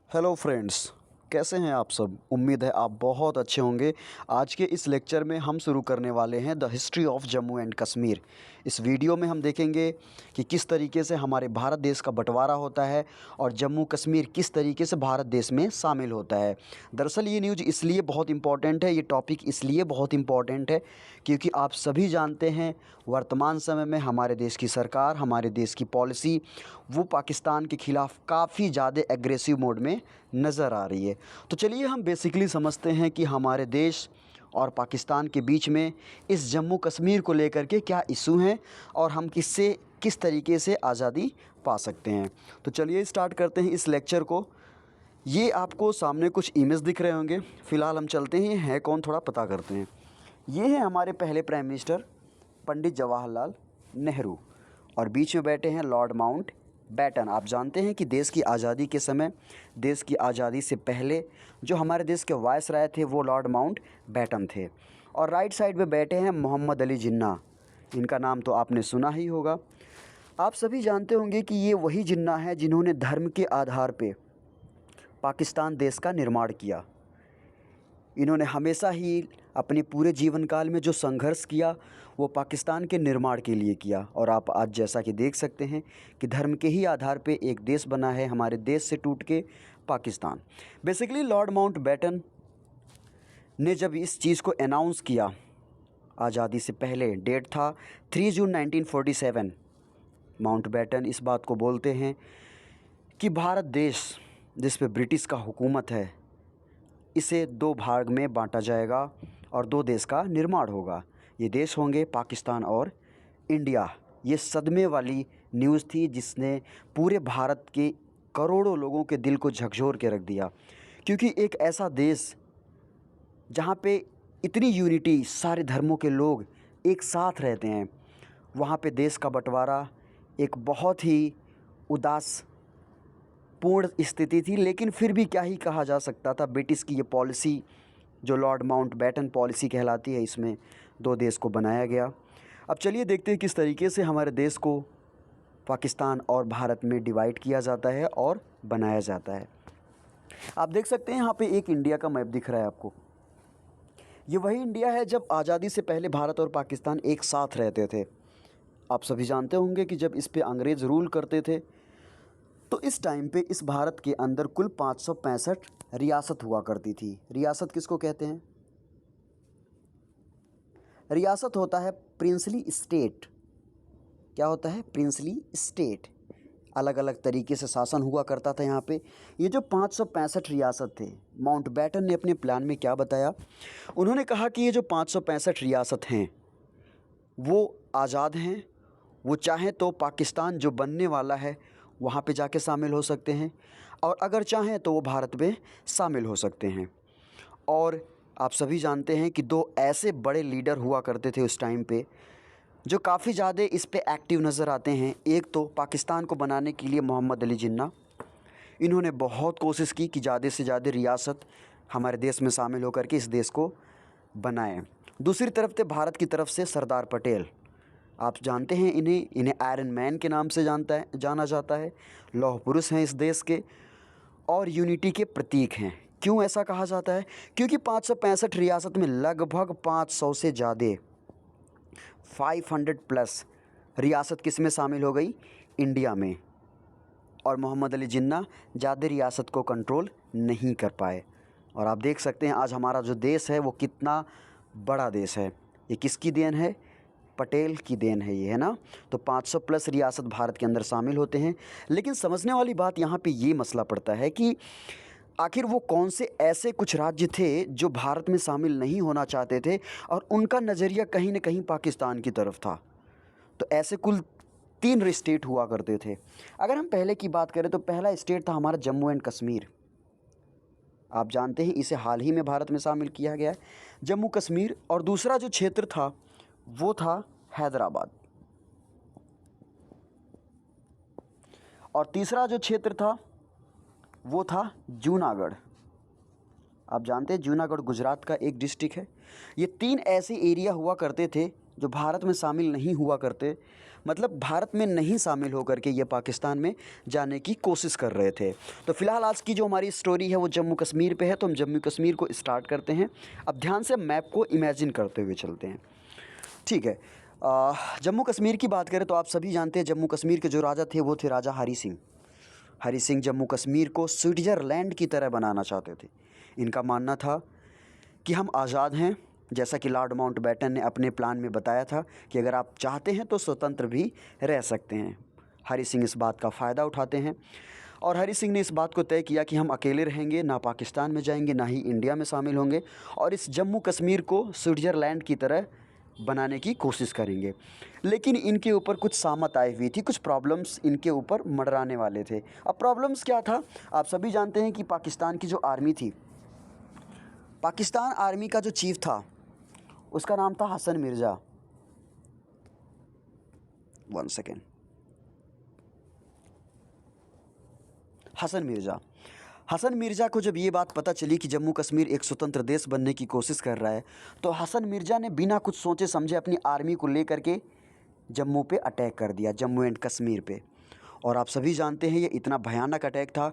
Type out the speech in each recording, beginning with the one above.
Hello friends, कैसे हैं आप सब। उम्मीद है आप बहुत अच्छे होंगे। आज के इस लेक्चर में हम शुरू करने वाले हैं the history of Jammu and Kashmir. इस वीडियो में हम देखेंगे कि किस तरीके से हमारे भारत देश का बंटवारा होता है और जम्मू कश्मीर किस तरीके से भारत देश में शामिल होता है। दरअसल ये न्यूज़ इसलिए बहुत इम्पॉर्टेंट है, ये टॉपिक इसलिए बहुत इम्पॉर्टेंट है क्योंकि आप सभी जानते हैं वर्तमान समय में हमारे देश की सरकार, हमारे देश की पॉलिसी वो पाकिस्तान के ख़िलाफ़ काफ़ी ज़्यादा एग्रेसिव मोड में नज़र आ रही है। तो चलिए हम बेसिकली समझते हैं कि हमारे देश और पाकिस्तान के बीच में इस जम्मू कश्मीर को लेकर के क्या इशू हैं और हम किस तरीके से आज़ादी पा सकते हैं। तो चलिए स्टार्ट करते हैं इस लेक्चर को। ये आपको सामने कुछ इमेज दिख रहे होंगे। फ़िलहाल हम चलते हैं कौन थोड़ा पता करते हैं। ये हैं हमारे पहले प्राइम मिनिस्टर पंडित जवाहरलाल नेहरू और बीच में बैठे हैं लॉर्ड माउंट बैटन। आप जानते हैं कि देश की आज़ादी के समय, देश की आज़ादी से पहले जो हमारे देश के वायसराय थे वो लॉर्ड माउंट बैटन थे। और राइट साइड में बैठे हैं मोहम्मद अली जिन्ना। इनका नाम तो आपने सुना ही होगा। आप सभी जानते होंगे कि ये वही जिन्ना है जिन्होंने धर्म के आधार पे पाकिस्तान देश का निर्माण किया। इन्होंने हमेशा ही अपने पूरे जीवन काल में जो संघर्ष किया वो पाकिस्तान के निर्माण के लिए किया। और आप आज जैसा कि देख सकते हैं कि धर्म के ही आधार पे एक देश बना है हमारे देश से टूट के Pakistan. Basically Lord Mountbatten ने जब इस चीज़ को अनाउंस किया आज़ादी से पहले, डेट था 3 जून 1947। माउंट बैटन इस बात को बोलते हैं कि भारत देश जिस पे ब्रिटिश का हुकूमत है इसे दो भाग में बांटा जाएगा और दो देश का निर्माण होगा। ये देश होंगे पाकिस्तान और इंडिया। ये सदमे वाली न्यूज़ थी जिसने पूरे भारत के करोड़ों लोगों के दिल को झकझोर के रख दिया। क्योंकि एक ऐसा देश जहाँ पे इतनी यूनिटी, सारे धर्मों के लोग एक साथ रहते हैं, वहाँ पे देश का बंटवारा एक बहुत ही उदास पूर्ण स्थिति थी। लेकिन फिर भी क्या ही कहा जा सकता था। ब्रिटिश की ये पॉलिसी जो लॉर्ड माउंट बैटन पॉलिसी कहलाती है, इसमें दो देश को बनाया गया। अब चलिए देखते हैं किस तरीके से हमारे देश को पाकिस्तान और भारत में डिवाइड किया जाता है और बनाया जाता है। आप देख सकते हैं यहाँ पे एक इंडिया का मैप दिख रहा है आपको। ये वही इंडिया है जब आज़ादी से पहले भारत और पाकिस्तान एक साथ रहते थे। आप सभी जानते होंगे कि जब इस पे अंग्रेज़ रूल करते थे तो इस टाइम पे इस भारत के अंदर कुल 565 रियासत हुआ करती थी। रियासत किसको कहते हैं? रियासत होता है प्रिंसली स्टेट। क्या होता है? Princely state. अलग अलग तरीके से शासन हुआ करता था यहाँ पे। ये जो 565 रियासत थे, माउंट बैटन ने अपने प्लान में क्या बताया, उन्होंने कहा कि ये जो 565 रियासत हैं वो आज़ाद हैं। वो चाहें तो पाकिस्तान जो बनने वाला है वहाँ पे जाके शामिल हो सकते हैं और अगर चाहें तो वो भारत में शामिल हो सकते हैं। और आप सभी जानते हैं कि दो ऐसे बड़े लीडर हुआ करते थे उस टाइम पे जो काफ़ी ज़्यादा इस पे एक्टिव नज़र आते हैं। एक तो पाकिस्तान को बनाने के लिए मोहम्मद अली जिन्ना, इन्होंने बहुत कोशिश की कि ज़्यादा से ज़्यादा रियासत हमारे देश में शामिल होकर के इस देश को बनाएं। दूसरी तरफ थे भारत की तरफ से सरदार पटेल। आप जानते हैं इन्हें आयरन मैन के नाम से जाना जाता है। लौह पुरुष हैं इस देश के और यूनिटी के प्रतीक हैं। क्यों ऐसा कहा जाता है? क्योंकि 565 रियासत में लगभग 500 से ज़्यादा 500 प्लस रियासत किस में शामिल हो गई? इंडिया में। और मोहम्मद अली जिन्ना ज़्यादा रियासत को कंट्रोल नहीं कर पाए। और आप देख सकते हैं आज हमारा जो देश है वो कितना बड़ा देश है। ये किसकी देन है? पटेल की देन है ये, है ना। तो 500 प्लस रियासत भारत के अंदर शामिल होते हैं। लेकिन समझने वाली बात यहाँ पे ये मसला पड़ता है कि आखिर वो कौन से ऐसे कुछ राज्य थे जो भारत में शामिल नहीं होना चाहते थे और उनका नज़रिया कहीं ना कहीं पाकिस्तान की तरफ था। तो ऐसे कुल 3 स्टेट हुआ करते थे। अगर हम पहले की बात करें तो पहला स्टेट था हमारा जम्मू एंड कश्मीर। आप जानते हैं इसे हाल ही में भारत में शामिल किया गया है, जम्मू कश्मीर। और दूसरा जो क्षेत्र था वो था हैदराबाद। और तीसरा जो क्षेत्र था वो था जूनागढ़। आप जानते हैं जूनागढ़ गुजरात का एक डिस्ट्रिक्ट है। ये 3 ऐसे एरिया हुआ करते थे जो भारत में शामिल नहीं हुआ करते मतलब भारत में नहीं शामिल होकर के ये पाकिस्तान में जाने की कोशिश कर रहे थे। तो फ़िलहाल आज की जो हमारी स्टोरी है वो जम्मू कश्मीर पे है, तो हम जम्मू कश्मीर को स्टार्ट करते हैं। अब ध्यान से मैप को इमेजिन करते हुए चलते हैं, ठीक है। जम्मू कश्मीर की बात करें तो आप सभी जानते हैं जम्मू कश्मीर के जो राजा थे वो थे राजा हरी सिंह। हरी सिंह जम्मू कश्मीर को स्विट्ज़रलैंड की तरह बनाना चाहते थे। इनका मानना था कि हम आज़ाद हैं, जैसा कि लॉर्ड माउंटबेटन ने अपने प्लान में बताया था कि अगर आप चाहते हैं तो स्वतंत्र भी रह सकते हैं। हरी सिंह इस बात का फ़ायदा उठाते हैं और हरी सिंह ने इस बात को तय किया कि हम अकेले रहेंगे, ना पाकिस्तान में जाएंगे, ना ही इंडिया में शामिल होंगे और इस जम्मू कश्मीर को स्विट्ज़रलैंड की तरह बनाने की कोशिश करेंगे। लेकिन इनके ऊपर कुछ सामत आई हुई थी, कुछ प्रॉब्लम्स इनके ऊपर मंडराने वाले थे। अब प्रॉब्लम्स क्या था, आप सभी जानते हैं कि पाकिस्तान की जो आर्मी थी, पाकिस्तान आर्मी का जो चीफ था उसका नाम था हसन मिर्ज़ा। वन सेकेंड, हसन मिर्ज़ा को जब ये बात पता चली कि जम्मू कश्मीर एक स्वतंत्र देश बनने की कोशिश कर रहा है, तो हसन मिर्ज़ा ने बिना कुछ सोचे समझे अपनी आर्मी को लेकर के जम्मू पे अटैक कर दिया, जम्मू एंड कश्मीर पे। और आप सभी जानते हैं ये इतना भयानक अटैक था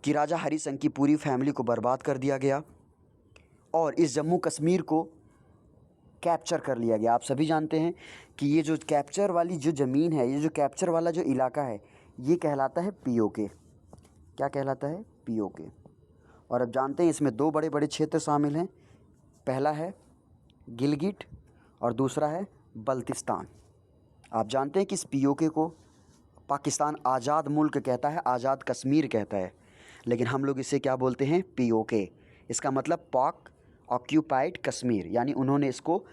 कि राजा हरी सिंह की पूरी फैमिली को बर्बाद कर दिया गया और इस जम्मू कश्मीर को कैप्चर कर लिया गया। आप सभी जानते हैं कि ये जो कैप्चर वाली जो ज़मीन है, ये जो कैप्चर वाला जो इलाका है, ये कहलाता है पीओके। क्या कहलाता है? पीओके। और अब जानते हैं इसमें दो बड़े बड़े क्षेत्र शामिल हैं, पहला है गिलगिट और दूसरा है बल्तिस्तान। आप जानते हैं कि इस पीओके को पाकिस्तान आज़ाद मुल्क कहता है, आज़ाद कश्मीर कहता है, लेकिन हम लोग इसे क्या बोलते हैं? पीओके। इसका मतलब पाक ऑक्यूपाइड कश्मीर, यानी उन्होंने इसको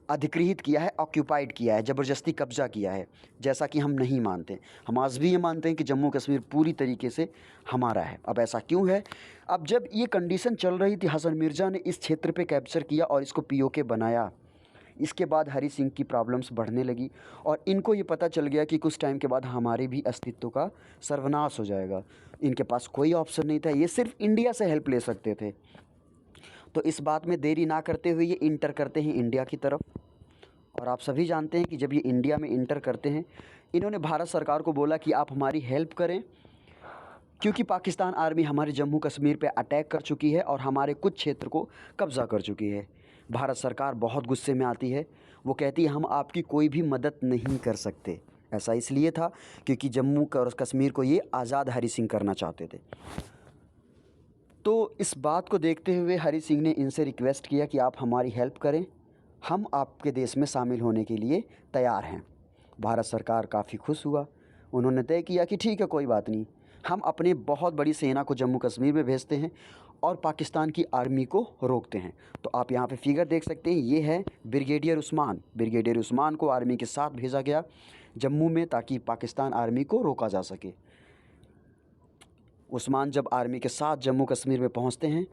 अधिकृत किया है, ऑक्यूपाइड किया है, ज़बरदस्ती कब्ज़ा किया है, जैसा कि हम नहीं मानते। हम आज भी ये मानते हैं कि जम्मू कश्मीर पूरी तरीके से हमारा है। अब ऐसा क्यों है? अब जब ये कंडीशन चल रही थी, हसन मिर्ज़ा ने इस क्षेत्र पे कैप्चर किया और इसको पीओके बनाया। इसके बाद हरी सिंह की प्रॉब्लम्स बढ़ने लगी और इनको ये पता चल गया कि कुछ टाइम के बाद हमारे भी अस्तित्व का सर्वनाश हो जाएगा। इनके पास कोई ऑप्शन नहीं था, ये सिर्फ इंडिया से हेल्प ले सकते थे। तो इस बात में देरी ना करते हुए ये इंटर करते हैं इंडिया की तरफ। और आप सभी जानते हैं कि जब ये इंडिया में इंटर करते हैं, इन्होंने भारत सरकार को बोला कि आप हमारी हेल्प करें, क्योंकि पाकिस्तान आर्मी हमारे जम्मू कश्मीर पे अटैक कर चुकी है और हमारे कुछ क्षेत्र को कब्ज़ा कर चुकी है। भारत सरकार बहुत गुस्से में आती है, वो कहती है हम आपकी कोई भी मदद नहीं कर सकते। ऐसा इसलिए था क्योंकि जम्मू और कश्मीर को ये आज़ाद हरी सिंह करना चाहते थे। तो इस बात को देखते हुए हरी सिंह ने इनसे रिक्वेस्ट किया कि आप हमारी हेल्प करें, हम आपके देश में शामिल होने के लिए तैयार हैं। भारत सरकार काफ़ी खुश हुआ, उन्होंने तय किया कि ठीक है, कोई बात नहीं, हम अपनी बहुत बड़ी सेना को जम्मू कश्मीर में भेजते हैं और पाकिस्तान की आर्मी को रोकते हैं। तो आप यहाँ पे फिगर देख सकते हैं, ये है ब्रिगेडियर उस्मान। ब्रिगेडियर उस्मान को आर्मी के साथ भेजा गया जम्मू में ताकि पाकिस्तान आर्मी को रोका जा सके। उस्मान जब आर्मी के साथ जम्मू कश्मीर में पहुँचते हैं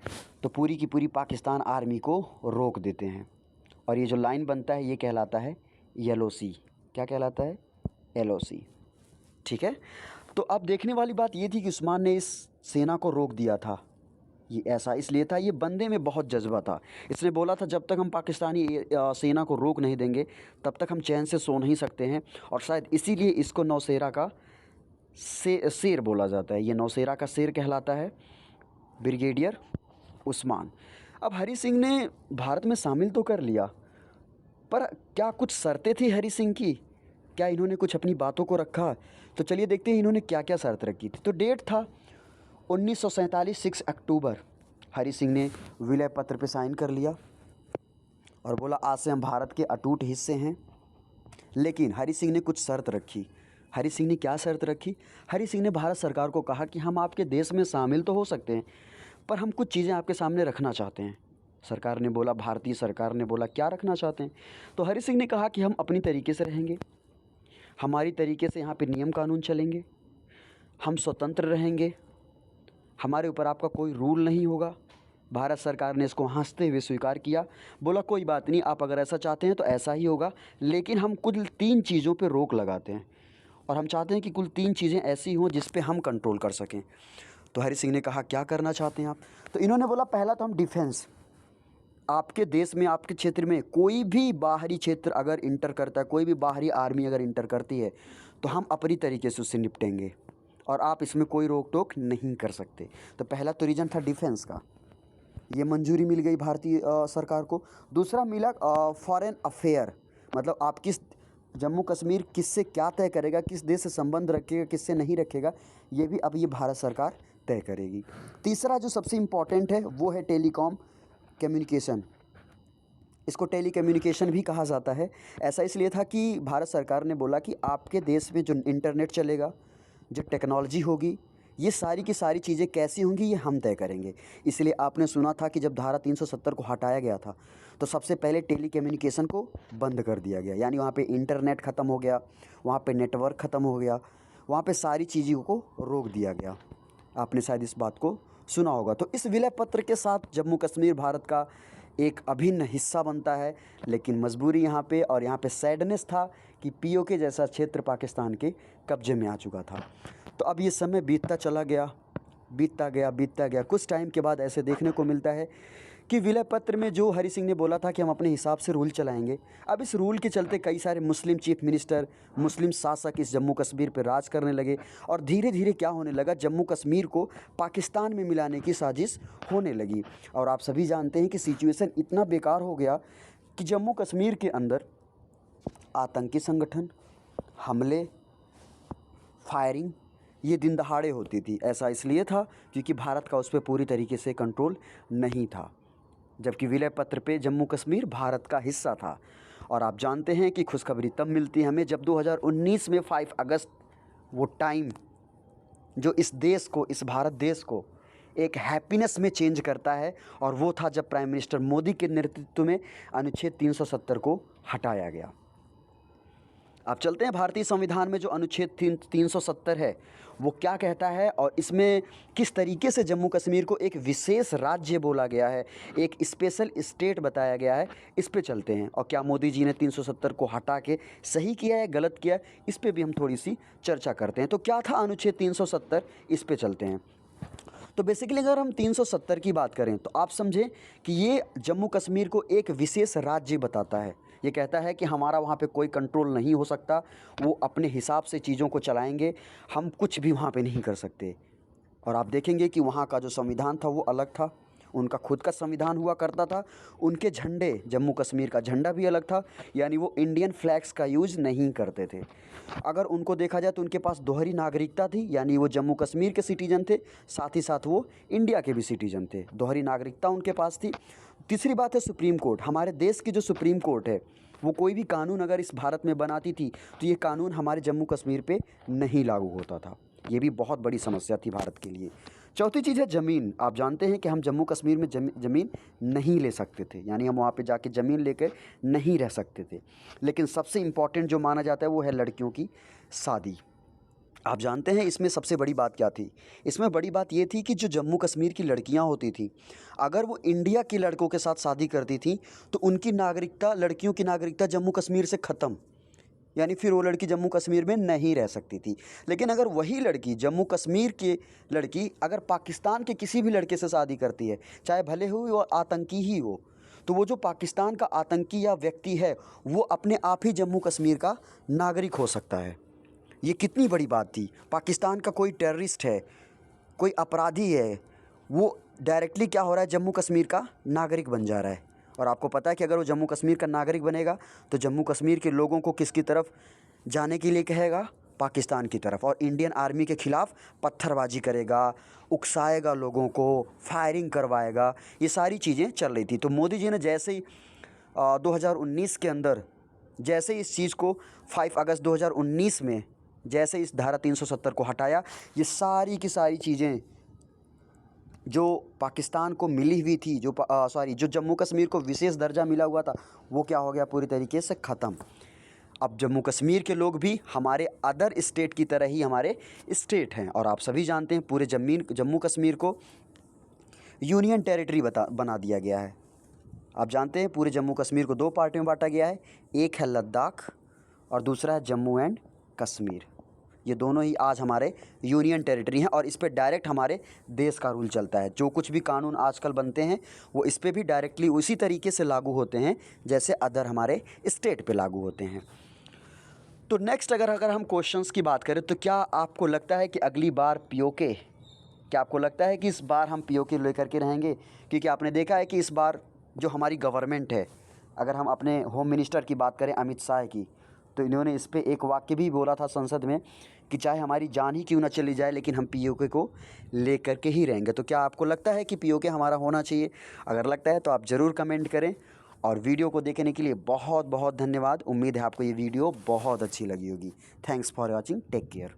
तो पूरी की पूरी पाकिस्तान आर्मी को रोक देते हैं और ये जो लाइन बनता है ये कहलाता है LOC। क्या कहलाता है? LOC। ठीक है। तो अब देखने वाली बात ये थी कि उस्मान ने इस सेना को रोक दिया था। ये ऐसा इसलिए था, ये बंदे में बहुत जज्बा था। इसने बोला था जब तक हम पाकिस्तानी सेना को रोक नहीं देंगे तब तक हम चैन से सो नहीं सकते हैं, और शायद इसीलिए इसको नौशेरा का शेर बोला जाता है। ये नौशेरा का शेर कहलाता है ब्रिगेडियर उस्मान। अब हरी सिंह ने भारत में शामिल तो कर लिया, पर क्या कुछ शर्तें थी हरी सिंह की? क्या इन्होंने कुछ अपनी बातों को रखा? तो चलिए देखते हैं इन्होंने क्या क्या शर्त रखी थी। तो डेट था 1947, 6 अक्टूबर। हरी सिंह ने विलय पत्र पे साइन कर लिया और बोला आज से हम भारत के अटूट हिस्से हैं। लेकिन हरी सिंह ने कुछ शर्त रखी। हरी सिंह ने क्या शर्त रखी? हरी सिंह ने भारत सरकार को कहा कि हम आपके देश में शामिल तो हो सकते हैं, पर हम कुछ चीज़ें आपके सामने रखना चाहते हैं। सरकार ने बोला, भारतीय सरकार ने बोला क्या रखना चाहते हैं? तो हरी सिंह ने कहा कि हम अपनी तरीके से रहेंगे, हमारी तरीके से यहाँ पे नियम कानून चलेंगे, हम स्वतंत्र रहेंगे, हमारे ऊपर आपका कोई रूल नहीं होगा। भारत सरकार ने इसको हंसते हुए स्वीकार किया, बोला कोई बात नहीं, आप अगर ऐसा चाहते हैं तो ऐसा ही होगा, लेकिन हम कुल 3 चीज़ों पे रोक लगाते हैं और हम चाहते हैं कि कुल 3 चीज़ें ऐसी हों जिस पे हम कंट्रोल कर सकें। तो हरी सिंह ने कहा क्या करना चाहते हैं आप? तो इन्होंने बोला पहला तो हम डिफेंस, आपके देश में, आपके क्षेत्र में कोई भी बाहरी क्षेत्र अगर इंटर करता है, कोई भी बाहरी आर्मी अगर इंटर करती है, तो हम अपनी तरीके से उससे निपटेंगे और आप इसमें कोई रोक टोक नहीं कर सकते। तो पहला तो रीज़न था डिफेंस का, ये मंजूरी मिल गई भारतीय सरकार को। दूसरा मिला फॉरेन अफेयर, मतलब आप किस, जम्मू कश्मीर किससे क्या तय करेगा, किस देश से संबंध रखेगा, किससे नहीं रखेगा, ये भी अब ये भारत सरकार तय करेगी। तीसरा जो सबसे इम्पॉर्टेंट है वो है टेलीकॉम कम्युनिकेशन। इसको टेली कम्युनिकेशन भी कहा जाता है। ऐसा इसलिए था कि भारत सरकार ने बोला कि आपके देश में जो इंटरनेट चलेगा, जो टेक्नोलॉजी होगी, ये सारी की सारी चीज़ें कैसी होंगी ये हम तय करेंगे। इसलिए आपने सुना था कि जब धारा 370 को हटाया गया था तो सबसे पहले टेली कम्युनिकेशन को बंद कर दिया गया, यानी वहाँ पे इंटरनेट ख़त्म हो गया, वहाँ पे नेटवर्क ख़त्म हो गया, वहाँ पे सारी चीज़ों को रोक दिया गया। आपने शायद इस बात को सुना होगा। तो इस विलय पत्र के साथ जम्मू कश्मीर भारत का एक अभिन्न हिस्सा बनता है, लेकिन मजबूरी यहाँ पे, और यहाँ पे सैडनेस था कि पीओके जैसा क्षेत्र पाकिस्तान के कब्जे में आ चुका था। तो अब ये समय बीतता चला गया, बीतता गया। कुछ टाइम के बाद ऐसे देखने को मिलता है कि विलय पत्र में जो हरि सिंह ने बोला था कि हम अपने हिसाब से रूल चलाएंगे, अब इस रूल के चलते कई सारे मुस्लिम चीफ मिनिस्टर, मुस्लिम शासक इस जम्मू कश्मीर पर राज करने लगे और धीरे धीरे क्या होने लगा, जम्मू कश्मीर को पाकिस्तान में मिलाने की साजिश होने लगी। और आप सभी जानते हैं कि सिचुएशन इतना बेकार हो गया कि जम्मू कश्मीर के अंदर आतंकी संगठन, हमले, फायरिंग ये दिन दहाड़े होती थी। ऐसा इसलिए था क्योंकि भारत का उस पर पूरी तरीके से कंट्रोल नहीं था, जबकि विलय पत्र पे जम्मू कश्मीर भारत का हिस्सा था। और आप जानते हैं कि खुशखबरी तब मिलती है हमें जब 2019 में 5 अगस्त वो टाइम जो इस देश को, इस भारत देश को एक हैप्पीनेस में चेंज करता है, और वो था जब प्राइम मिनिस्टर मोदी के नेतृत्व में अनुच्छेद 370 को हटाया गया। आप चलते हैं भारतीय संविधान में जो अनुच्छेद 370 है वो क्या कहता है और इसमें किस तरीके से जम्मू कश्मीर को एक विशेष राज्य बोला गया है, एक स्पेशल स्टेट बताया गया है। इस पे चलते हैं, और क्या मोदी जी ने 370 को हटा के सही किया है, गलत किया, इस पे भी हम थोड़ी सी चर्चा करते हैं। तो क्या था अनुच्छेद 370, इस पे चलते हैं। तो बेसिकली अगर हम 370 की बात करें तो आप समझें कि ये जम्मू कश्मीर को एक विशेष राज्य बताता है। ये कहता है कि हमारा वहाँ पे कोई कंट्रोल नहीं हो सकता, वो अपने हिसाब से चीज़ों को चलाएंगे, हम कुछ भी वहाँ पे नहीं कर सकते। और आप देखेंगे कि वहाँ का जो संविधान था वो अलग था, उनका खुद का संविधान हुआ करता था। उनके झंडे, जम्मू कश्मीर का झंडा भी अलग था, यानी वो इंडियन फ्लैग्स का यूज़ नहीं करते थे। अगर उनको देखा जाए तो उनके पास दोहरी नागरिकता थी, यानी वो जम्मू कश्मीर के सिटीजन थे, साथ ही साथ वो इंडिया के भी सिटीजन थे, दोहरी नागरिकता उनके पास थी। तीसरी बात है सुप्रीम कोर्ट। हमारे देश की जो सुप्रीम कोर्ट है वो कोई भी कानून अगर इस भारत में बनाती थी तो ये कानून हमारे जम्मू कश्मीर पे नहीं लागू होता था। ये भी बहुत बड़ी समस्या थी भारत के लिए। चौथी चीज़ है ज़मीन। आप जानते हैं कि हम जम्मू कश्मीर में ज़मीन नहीं ले सकते थे, यानी हम वहाँ पे जाके ज़मीन लेकर नहीं रह सकते थे। लेकिन सबसे इम्पॉर्टेंट जो माना जाता है वो है लड़कियों की शादी। आप जानते हैं इसमें सबसे बड़ी बात क्या थी? इसमें बड़ी बात ये थी कि जो जम्मू कश्मीर की लड़कियां होती थी, अगर वो इंडिया के लड़कों के साथ शादी करती थी तो उनकी नागरिकता, लड़कियों की नागरिकता जम्मू कश्मीर से ख़त्म, यानी फिर वो लड़की जम्मू कश्मीर में नहीं रह सकती थी। लेकिन अगर वही लड़की, जम्मू कश्मीर की लड़की अगर पाकिस्तान के किसी भी लड़के से शादी करती है, चाहे भले ही वो आतंकी ही हो, तो वो जो पाकिस्तान का आतंकी या व्यक्ति है वो अपने आप ही जम्मू कश्मीर का नागरिक हो सकता है। ये कितनी बड़ी बात थी। पाकिस्तान का कोई टेररिस्ट है, कोई अपराधी है, वो डायरेक्टली क्या हो रहा है, जम्मू कश्मीर का नागरिक बन जा रहा है। और आपको पता है कि अगर वो जम्मू कश्मीर का नागरिक बनेगा तो जम्मू कश्मीर के लोगों को किसकी तरफ जाने के लिए कहेगा? पाकिस्तान की तरफ। और इंडियन आर्मी के ख़िलाफ़ पत्थरबाजी करेगा, उकसाएगा लोगों को, फायरिंग करवाएगा। ये सारी चीज़ें चल रही थी। तो मोदी जी ने जैसे ही 2019 के अंदर, जैसे इस चीज़ को 5 अगस्त 2019 में जैसे इस धारा 370 को हटाया, ये सारी की सारी चीज़ें जो पाकिस्तान को मिली हुई थी, जो जम्मू कश्मीर को विशेष दर्जा मिला हुआ था, वो क्या हो गया, पूरी तरीके से ख़त्म। अब जम्मू कश्मीर के लोग भी हमारे अदर स्टेट की तरह ही हमारे स्टेट हैं। और आप सभी जानते हैं पूरे जम्मू कश्मीर को यूनियन टेरिटरी बना दिया गया है। आप जानते हैं पूरे जम्मू कश्मीर को 2 पार्ट में बांटा गया है, एक है लद्दाख और दूसरा है जम्मू एंड कश्मीर। ये दोनों ही आज हमारे यूनियन टेरिटरी हैं और इस पे डायरेक्ट हमारे देश का रूल चलता है। जो कुछ भी कानून आजकल बनते हैं वो इस पे भी डायरेक्टली उसी तरीके से लागू होते हैं जैसे अदर हमारे स्टेट पे लागू होते हैं। तो नेक्स्ट अगर हम क्वेश्चंस की बात करें तो क्या आपको लगता है कि अगली बार पीओके, क्या आपको लगता है कि इस बार हम पीओके लेकर के रहेंगे? क्योंकि आपने देखा है कि इस बार जो हमारी गवर्नमेंट है, अगर हम अपने होम मिनिस्टर की बात करें अमित शाह की, तो इन्होंने इस पे एक वाक्य भी बोला था संसद में कि चाहे हमारी जान ही क्यों ना चली जाए लेकिन हम पीओके को लेकर के ही रहेंगे। तो क्या आपको लगता है कि पीओके हमारा होना चाहिए? अगर लगता है तो आप ज़रूर कमेंट करें। और वीडियो को देखने के लिए बहुत बहुत धन्यवाद। उम्मीद है आपको ये वीडियो बहुत अच्छी लगी होगी। Thanks for watching, take care.